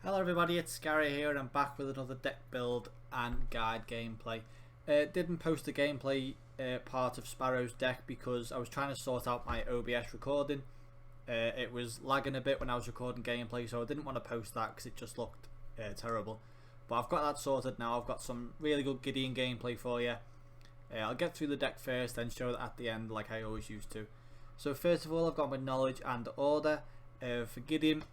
Hello everybody, it's Gary here and I'm back with another deck build and guide gameplay. Didn't post the gameplay part of Sparrow's deck because I was trying to sort out my OBS recording. It was lagging a bit when I was recording gameplay, so I didn't want to post that because it just looked terrible. But I've got that sorted now. I've got some really good Gideon gameplay for you. I'll get through the deck first, then show that at the end like I always used to. So first of all, I've got my knowledge and order for Gideon.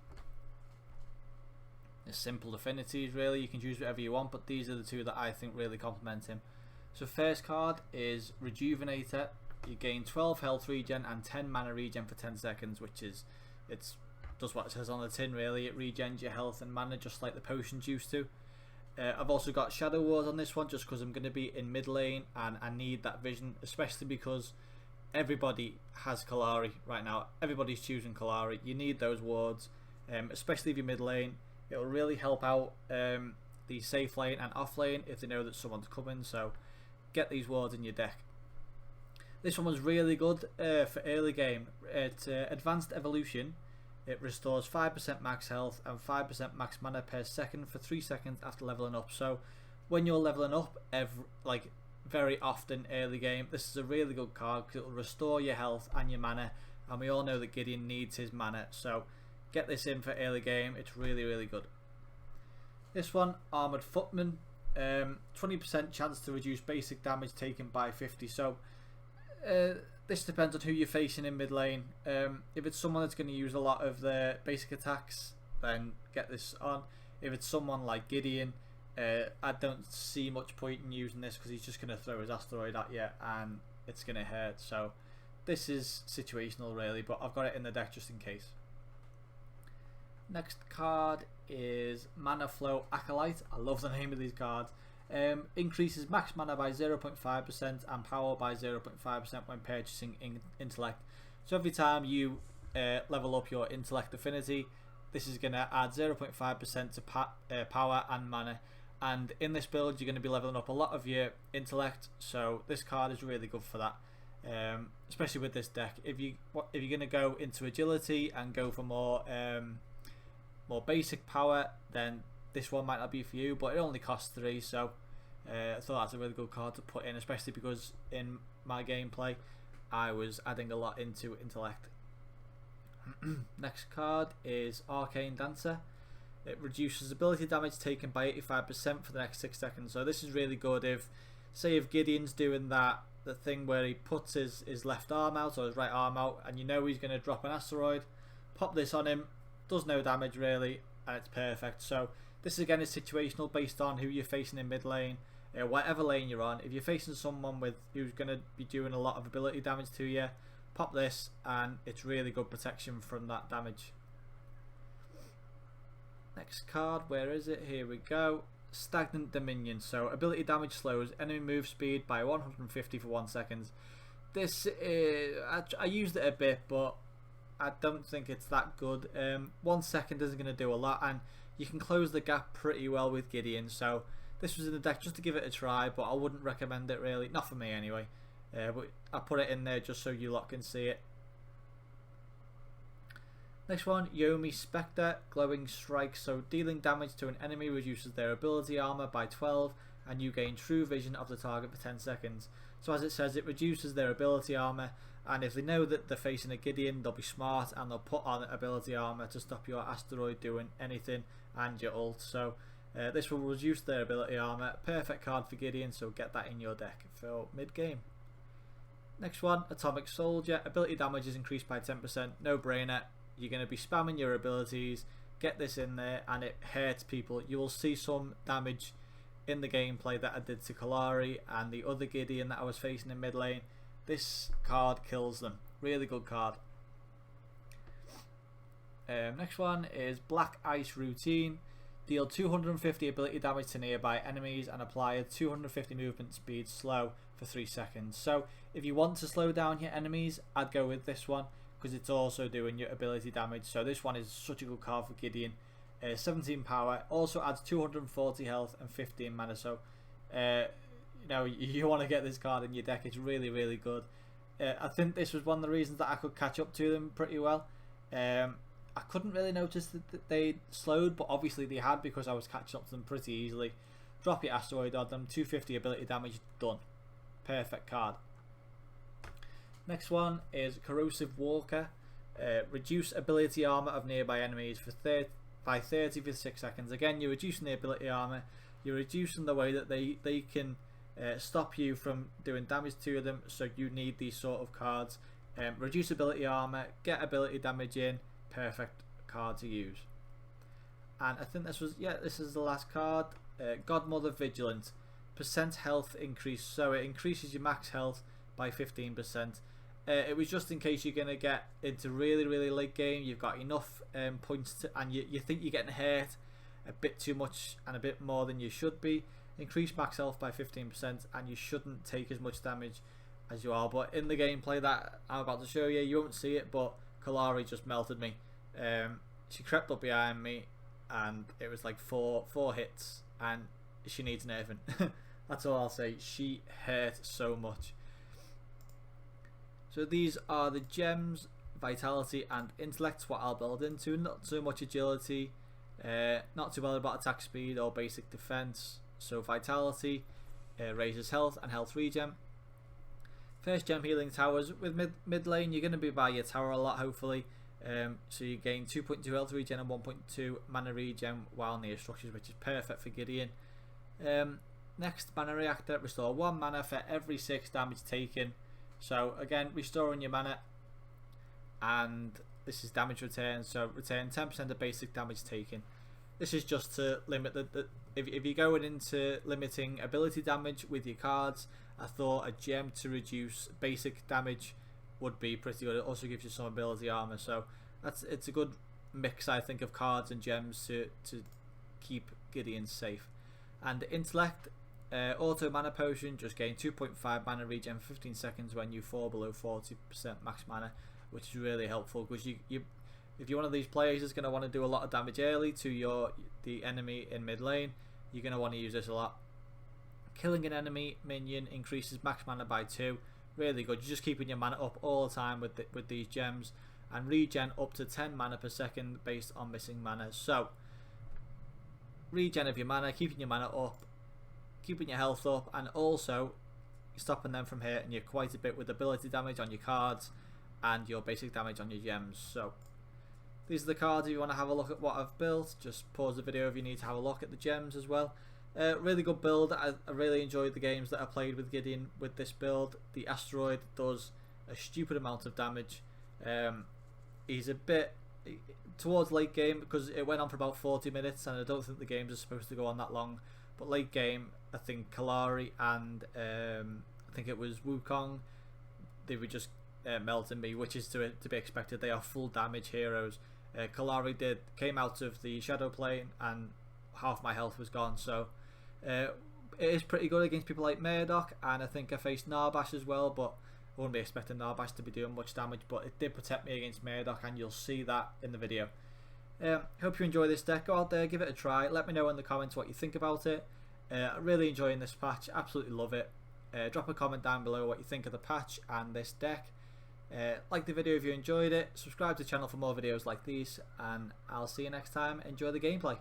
Simple affinities, really. You can choose whatever you want, but these are the two that I think really complement him. So first card is Rejuvenator. You gain 12 health regen and 10 mana regen for 10 seconds, which is, does what it says on the tin really. It regens your health and mana just like the potions used to. I've also got Shadow Wars on this one just because I'm going to be in mid lane and I need that vision, especially because everybody has Kalari right now. Everybody's choosing Kalari. You need those wards, especially if you're mid lane. It'll really help out the safe lane and off lane if they know that someone's coming, so get these wards in your deck. This one was really good for early game. It's Advanced Evolution. It restores 5% max health and 5% max mana per second for 3 seconds after leveling up. So when you're leveling up, very often early game, this is a really good card because it will restore your health and your mana, and we all know that Gideon needs his mana, so get this in for early game. It's really good. This one, Armoured Footman, 20% chance to reduce basic damage taken by 50. So this depends on who you're facing in mid lane. If it's someone that's going to use a lot of their basic attacks, then get this on. If it's someone like Gideon, I don't see much point in using this because he's just going to throw his asteroid at you and it's going to hurt. So this is situational really, but I've got it in the deck just in case. Next card is Mana Flow Acolyte. I love the name of these cards. Increases max mana by 0.5% and power by 0.5% when purchasing intellect. So every time you level up your intellect affinity, this is going to add 0.5% to power and mana. And in this build, you're going to be leveling up a lot of your intellect. So this card is really good for that. Especially with this deck. If you're going to go into agility and go for more basic power, then this one might not be for you, but it only costs 3, so I thought that's a really good card to put in, especially because in my gameplay I was adding a lot into intellect. Next card is Arcane Dancer. It reduces ability damage taken by 85% for the next 6 seconds, so this is really good if Gideon's doing the thing where he puts his left arm out or his right arm out and you know he's going to drop an asteroid. Pop this on him, does no damage really, and it's perfect. So this again is situational based on who you're facing in mid lane, whatever lane you're on. If you're facing someone who's going to be doing a lot of ability damage to you, pop this and it's really good protection from that damage. Next card, where is it? Here we go. Stagnant Dominion. So ability damage slows enemy move speed by 150 for 1 second. This I used it a bit, but I don't think it's that good. 1 second isn't going to do a lot, and you can close the gap pretty well with Gideon. So this was in the deck just to give it a try, but I wouldn't recommend it really, not for me anyway. But I put it in there just so you lot can see it. Next one, Yomi Spectre, Glowing Strike. So dealing damage to an enemy reduces their ability armor by 12, and you gain true vision of the target for 10 seconds. So as it says, it reduces their ability armor, and if they know that they're facing a Gideon, they'll be smart and they'll put on ability armor to stop your asteroid doing anything and your ult. So this will reduce their ability armor. Perfect card for Gideon, so get that in your deck for mid game. Next one, Atomic Soldier. Ability damage is increased by 10%. No brainer. You're going to be spamming your abilities. Get this in there and it hurts people. You will see some damage in the gameplay that I did to Kalari and the other Gideon that I was facing in mid lane. This card kills them. Really good card. Next one is Black Ice Routine. Deal 250 ability damage to nearby enemies and apply a 250 movement speed slow for 3 seconds. So if you want to slow down your enemies, I'd go with this one because it's also doing your ability damage. So this one is such a good card for Gideon. 17 power, also adds 240 health and 15 mana. So you want to get this card in your deck. It's really good. I think this was one of the reasons that I could catch up to them pretty well. I couldn't really notice that they slowed, but obviously they had, because I was catching up to them pretty easily. Drop your asteroid on them, 250 ability damage, done. Perfect card. Next one is Corrosive Walker. Reduce ability armor of nearby enemies by 30 for 6 seconds. Again, you're reducing the ability armor. You're reducing the way that they can stop you from doing damage to them. So you need these sort of cards. Reduce ability armor, get ability damage in. Perfect card to use. And I think this is the last card. Godmother Vigilant. Percent health increase. So it increases your max health by 15%. It was just in case you're going to get into really late game, you've got enough points to, and you think you're getting hurt a bit too much and a bit more than you should be. Increase max health by 15% and you shouldn't take as much damage as you are. But in the gameplay that I'm about to show you, you won't see it, but Kalari just melted me. She crept up behind me and it was like four hits, and she needs nerfing. That's all I'll say. She hurt so much. So these are the gems, vitality and intellect, what I'll build into. Not so much agility, not too bothered about attack speed or basic defense. So vitality raises health and health regen. First gem, healing towers. With mid lane, you're going to be by your tower a lot, hopefully. So you gain 2.2 health regen and 1.2 mana regen while near structures, which is perfect for Gideon. Next, mana reactor. Restore 1 mana for every 6 damage taken. So again, restoring your mana, and this is damage return, so return 10% of basic damage taken. This is just to limit if you're going into limiting ability damage with your cards, I thought a gem to reduce basic damage would be pretty good. It also gives you some ability armor, so it's a good mix, I think, of cards and gems to keep Gideon safe. And intellect. Auto mana potion, just gain 2.5 mana regen for 15 seconds when you fall below 40% max mana, which is really helpful, because if you're one of these players that's going to want to do a lot of damage early to the enemy in mid lane, you're going to want to use this a lot. Killing an enemy minion increases max mana by 2. Really good. You're just keeping your mana up all the time with these gems, and regen up to 10 mana per second based on missing mana. So regen of your mana, keeping your mana up, keeping your health up, and also stopping them from hitting you quite a bit with ability damage on your cards and your basic damage on your gems. So these are the cards. If you want to have a look at what I've built, just pause the video if you need to have a look at the gems as well. Really good build. I really enjoyed the games that I played with Gideon with this build. The asteroid does a stupid amount of damage. He's a bit towards late game, because it went on for about 40 minutes and I don't think the games are supposed to go on that long. But late game, I think Kalari and I think it was Wukong, they were just melting me, which is to be expected. They are full damage heroes. Kalari came out of the shadow plane and half my health was gone. So it is pretty good against people like Murdoch, and I think I faced Narbash as well, but I wouldn't be expecting Narbash to be doing much damage, but it did protect me against Murdoch, and you'll see that in the video. Hope you enjoy this deck. Go out there, give it a try. Let me know in the comments what you think about it. Really enjoying this patch. Absolutely love it. Drop a comment down below what you think of the patch and this deck. Like the video if you enjoyed it. Subscribe to the channel for more videos like these, and I'll see you next time. Enjoy the gameplay.